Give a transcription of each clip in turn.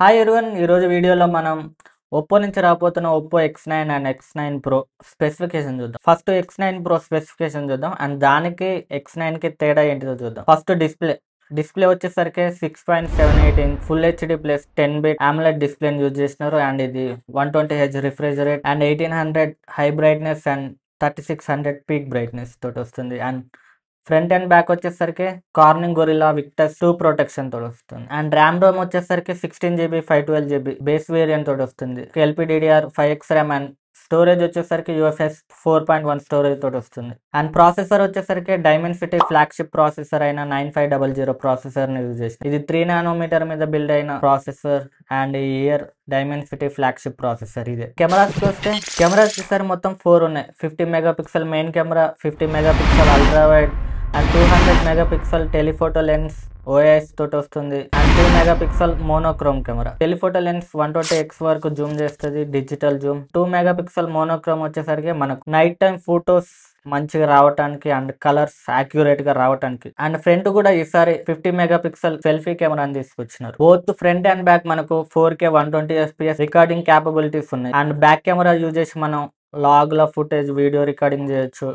Hi everyone, ఈరోజు వీడియోలో మనం ఒప్పో నుంచి రాబోతున్న Oppo X9 and X9 Pro specification చూద్దాం. ఫస్ట్ X9 Pro స్పెసిఫికేషన్ చూద్దాం అండ్ దానికి X9కి తేడా ఏంటిదో చూద్దాం. ఫస్ట్ డిస్ప్లే వచ్చేసరికి 6.78 inch full HD plus 10 bit AMOLED డిస్ప్లేని యూజ్ చేసినారు అండ్ ఇది 120Hz refresh rate and 1800 high brightness and 3600 peak brightness తోటి వస్తుంది. అండ్ ఫ్రంట్ అండ్ బ్యాక్ వచ్చేసరికి కార్నింగ్ గొరిల్లా విక్టస్ 2 ప్రొటెక్షన్ తోటి వస్తుంది. అండ్ ర్యామ్ రోమ్ వచ్చేసరికి 16 GB 512 GB బేస్ వేరియంట్ తోటి వస్తుంది. LPDDR5X ర్యామ్ అండ్ స్టోరేజ్ వచ్చేసరికి UFS 4.1 స్టోరేజ్ తోటి వస్తుంది. అండ్ ప్రాసెసర్ వచ్చేసరికి డైమెన్సిటీ ఫ్లాగ్షిప్ ప్రాసెసర్ అయిన 9500 ప్రాసెసర్ ని యూజ్ చేసింది. ఇది 3 నానోమీటర్ మీద బిల్డ్ అయిన ప్రాసెసర్ అండ్ ఈ ఇయర్ డైమెన్సిటీ ఫ్లాగ్షిప్ ప్రాసెసర్ ఇదే. కెమెరాస్ వస్తే కెమెరాస్ చూసారు మొత్తం 4 ఉన్నాయి. 50 megapixel main camera, 50 megapixel ultra wide and 200 megapixel telephoto lens OIS తోటి వస్తుంది. And 2 megapixel monochrome camera. Telephoto lens 120x వరకు జూమ్ చేస్తుంది, డిజిటల్ జూమ్. 2 మెగాపిక్సెల్ మోనోక్రోమ్ వచ్చేసరికి మనకు నైట్ టైం ఫోటోస్ మంచిగా రావడానికి అండ్ కలర్స్ యాక్యురేట్ గా రావడానికి. అండ్ ఫ్రంట్ కూడా ఈసారి 50 మెగాపిక్సెల్ సెల్ఫీ కెమెరాని తీసుకొచ్చినారు. బోత్ ఫ్రంట్ అండ్ బ్యాక్ మనకు 4K 120fps రికార్డింగ్ క్యాపబిలిటీస్ ఉన్నాయి. అండ్ బ్యాక్ కెమెరా యూజ్ చేసి మనం లాగ్ లో ఫుటేజ్ వీడియో రికార్డింగ్ చేయొచ్చు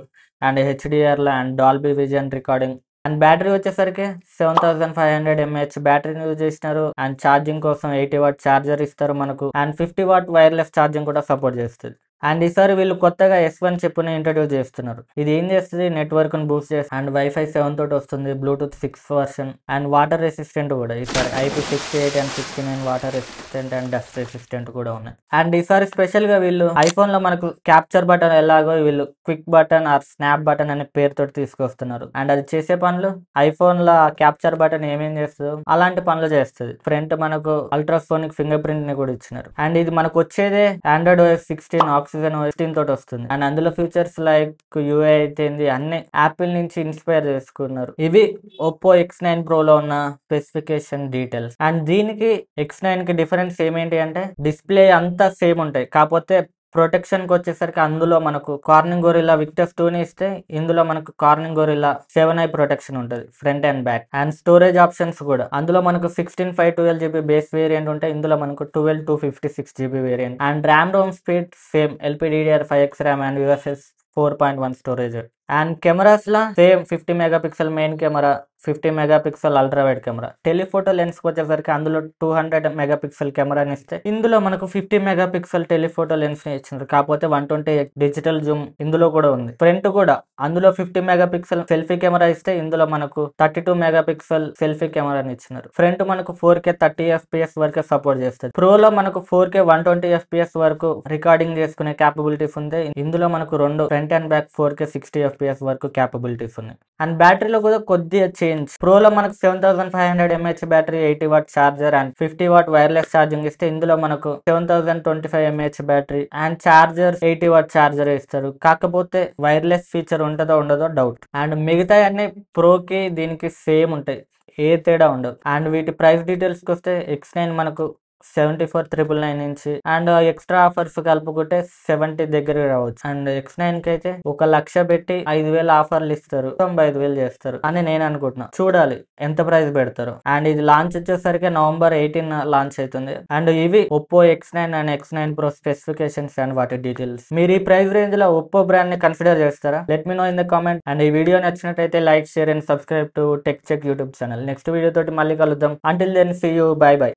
అండ్ HDR లో and Dolby vision recording. And battery వచ్చేసరికి 7500 mAh బ్యాటరీని యూజ్ చేసినారు. అండ్ ఛార్జింగ్ కోసం 80W ఛార్జర్ ఇస్తారు మనకు. అండ్ 50W వైర్లెస్ ఛార్జింగ్ కూడా సపోర్ట్ చేస్తుంది. అండ్ ఈసారి వీళ్ళు కొత్తగా S1 చిప్ని ఇంట్రడ్యూస్ చేస్తున్నారు. ఇది ఏం చేస్తుంది, నెట్వర్క్ ని బూస్ట్ చేస్తుంది అండ్ Wi-Fi 7 తోటి వస్తుంది. Bluetooth 6 version and water resistant కూడా ఈసారి IP68 and 69 water resistant and dust resistant కూడా ఉన్నాయి. అండ్ ఈసారి స్పెషల్ గా వీళ్ళు ఐఫోన్ లో మనకు క్యాప్చర్ బటన్ ఎలాగో వీళ్ళు quick button or snap button అనే పేరుతోటి తీసుకొస్తున్నారు. అండ్ అది చేసే పనులు ఐఫోన్ లో క్యాప్చర్ బటన్ ఏమేం చేస్తుందో అలాంటి పనులు చేస్తుంది. ఫ్రంట్ మనకు అల్ట్రాసోనిక్ ఫింగర్ ప్రింట్ ని కూడా ఇచ్చినారు. అండ్ ఇది మనకు వచ్చేదే Android OS 16 Oxygen OS 16 తోటి వస్తుంది. అండ్ అందులో ఫీచర్స్ లైక్ UI అయితే అన్ని యాపిల్ నుంచి ఇన్స్పైర్ చేసుకున్నారు. ఇవి ఒప్పో X9 Pro లో ఉన్న స్పెసిఫికేషన్ డీటెయిల్స్. అండ్ దీనికి X9 కి డిఫరెన్స్ ఏమేంటి అంటే డిస్ప్లే అంతా సేమ్ ఉంటాయి, కాకపోతే ప్రొటెక్షన్ కి వచ్చేసరికి అందులో మనకు కార్నింగ్ గొరిల్లా విక్టస్ 2 ని ఇస్తే ఇందులో మనకు కార్నింగ్ గొరిల్లా 7i ప్రొటెక్షన్ ఉంటుంది front and back. And storage options కూడా అందులో మనకు 16 512 GB బేస్ వేరియంట్ ఉంటాయి, ఇందులో మనకు 12 256 GB variant. And RAM ROM speed same LPDDR5X RAM and UFS 4.1 storage. And cameras law same 50 megapixel main camera, 50 megapixel ultra wide camera. Telephoto lens వచ్చేసరికి అందులో 200 megapixel కెమెరాని ఇస్తే ఇందులో మనకు 50 మెగాపిక్సెల్ టెలిఫోటో లెన్స్ ని ఇచ్చినారు, కాకపోతే 120 డిజిటల్ జూమ్ ఇందులో కూడా ఉంది. ఫ్రంట్ కూడా అందులో 50 మెగాపిక్సెల్ సెల్ఫీ కెమెరా ఇస్తే ఇందులో మనకు 32 మెగాపిక్సెల్ సెల్ఫీ కెమెరాని ఇచ్చినారు. ఫ్రంట్ మనకు 4K 30fps వరకు సపోర్ట్ చేస్తుంది. ప్రోలో మనకు 4K 120fps వరకు రికార్డింగ్ చేసుకునే క్యాపబిలిటీస్ ఉంది. ఇందులో మనకు రెండు front and back 4K 60fps వరకు క్యాపబిలిటీస్ ఉన్నాయి. అండ్ బ్యాటరీలో కూడా కొద్దిగా చేంజ్. ప్రోలో మనకు 7500 mAh battery, 80W charger and 50W wireless charging ఇస్తే ఇందులో మనకు 7025 mAh battery and charger 80W charger ఇస్తారు, కాకపోతే వైర్లెస్ ఫీచర్ ఉంటుందో ఉండదో డౌట్. అండ్ మిగతా అన్ని ప్రోకి దీనికి సేమ్ ఉంటాయి, ఏ తేడా ఉండదు. అండ్ వీటి ప్రైస్ డీటెయిల్స్ కి వస్తే X9 మనకు 74,999 నుంచి అండ్ ఎక్స్ట్రా ఆఫర్స్ కలుపుకుంటే 70 దగ్గర రావచ్చు. అండ్ X9 కి అయితే 1,00,000 పెట్టి 5,000 ఆఫర్లు ఇస్తారు, 95,000 చేస్తారు అని నేను అనుకుంటున్నా. చూడాలి ఎంత ప్రైస్ పెడతారు. అండ్ ఇది లాంచ్ వచ్చేసరికి November 18 లాంచ్ అవుతుంది. అండ్ ఇవి Oppo X9 and X9 Pro specifications and వాటి డీటెయిల్స్. మీరు ఈ ప్రైస్ రేంజ్ లో ఒప్పో బ్రాండ్ ని కన్సిడర్ చేస్తారా? Let me know in the comment. And ఈ వీడియో నచ్చినట్టయితే like, share and subscribe to Tech Check YouTube channel. Next video తోటి మళ్ళీ కలుద్దాం. Until then see you, bye by.